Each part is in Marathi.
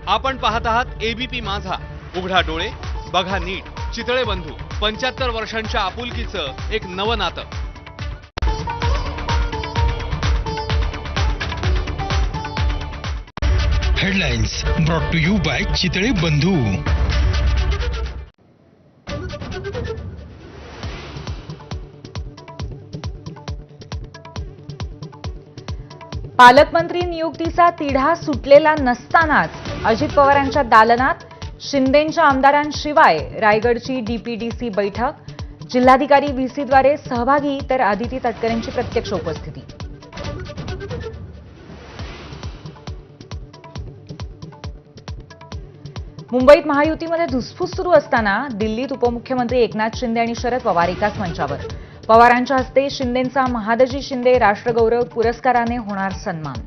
आपण पाहत आहात एबीपी माझा. उघडा डोळे, बघा नीट. चितळे बंधू 75 वर्षांच्या आपुलकीचं एक नवं नातं. Headlines brought to you by Chitale Bandhu. पालकमंत्री नियुक्तीचा तिढा सुटलेला नसतानाच अजित पवारांच्या दालनात शिंदेंच्या आमदारांशिवाय रायगडची डीपीडीसी बैठक, जिल्हाधिकारी व्हीसीद्वारे सहभागी तर आदिती तटकरेंची प्रत्यक्ष उपस्थिती. मुंबईत महायुतीमध्ये धुसफूस सुरू असताना दिल्लीत उपमुख्यमंत्री एकनाथ शिंदे आणि शरद पवार एकाच मंचावर. पवारांच्या हस्ते शिंदेंचा महादजी शिंदे राष्ट्रगौरव पुरस्काराने होणार सन्मान.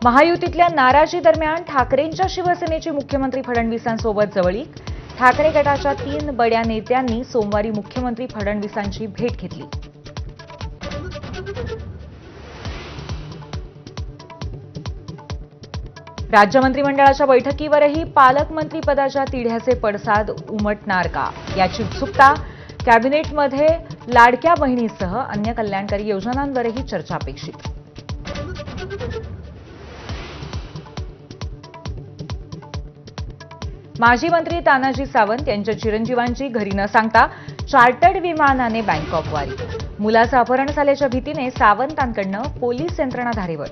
महायुतीतल्या नाराजी दरम्यान ठाकरेंच्या शिवसेनेची मुख्यमंत्री फडणवीसांसोबत जवळीक. ठाकरे गटाच्या 3 बड्या नेत्यांनी सोमवारी मुख्यमंत्री फडणवीसांची भेट घेतली. राज्य मंत्रिमंडळाच्या बैठकीवरही पालकमंत्रीपदाच्या तिढ्याचे पडसाद उमटणार का याची उत्सुकता. कॅबिनेटमध्ये लाडक्या बहिणीसह अन्य कल्याणकारी योजनांवरही चर्चा अपेक्षित. माजी मंत्री तानाजी सावंत यांच्या चिरंजीवांची घरी न सांगता चार्टर्ड विमानाने बँकॉक वारी. मुलाचं अपहरण झाल्याच्या भीतीने सावंतांकडनं पोलीस यंत्रणा धारेवर.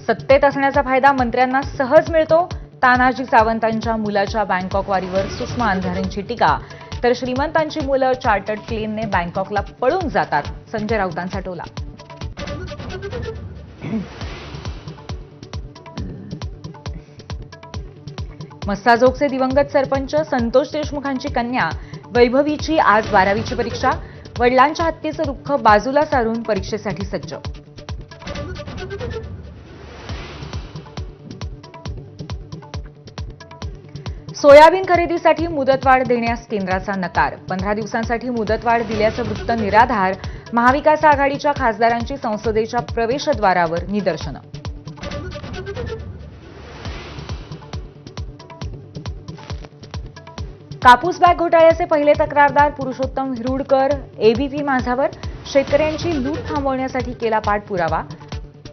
सत्तेत असण्याचा फायदा मंत्र्यांना सहज मिळतो. तानाजी सावंतांच्या मुलाच्या बँकॉक वारीवर सुषमा अंधारेंची टीका. तर श्रीमंतांची मुलं चार्टर्ड प्लेनने बँकॉकला पळून जातात, संजय राऊतांचा टोला. मस्साजोगचे दिवंगत सरपंच संतोष देशमुखांची कन्या वैभवीची आज 12वीची परीक्षा. वडिलांच्या हत्येचं दुःख बाजूला सारून परीक्षेसाठी सज्ज. सोयाबीन खरेदीसाठी मुदतवाढ देण्यास केंद्राचा नकार. 15 दिवसांसाठी मुदतवाढ दिल्याचं वृत्त निराधार. महाविकास आघाडीच्या खासदारांची संसदेच्या प्रवेशद्वारावर निदर्शनं. कापूस बॅग घोटाळ्याचे पहिले तक्रारदार पुरुषोत्तम हिरुडकर एबीपी माझावर. शेतकऱ्यांची लूट थांबवण्यासाठी केला पाठपुरावा.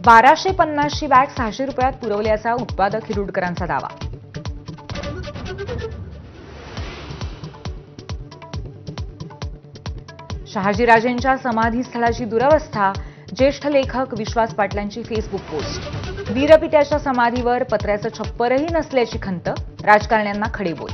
1250ची बॅग 600 रुपयात पुरवल्याचा उत्पादक हिरुडकरांचा दावा. शहाजीराजेंच्या समाधीस्थळाची दुरवस्था. ज्येष्ठ लेखक विश्वास पाटलांची फेसबुक पोस्ट. वीरपित्याच्या समाधीवर पत्र्याचं छप्परही नसल्याची खंत. राजकारण्यांना खडेबोल.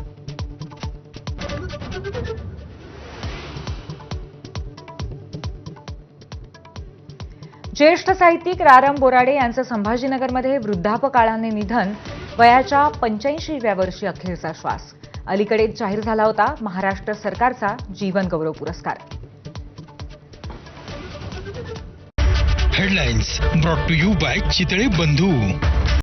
ज्येष्ठ साहित्यिक रारम बोराडे यांचं संभाजीनगरमध्ये वृद्धापकाळाने निधन. वयाच्या 85व्या वर्षी अखेरचा श्वास. अलीकडेच जाहीर झाला होता महाराष्ट्र सरकारचा जीवन गौरव पुरस्कार. Headlines brought to you by Chitale बंधू.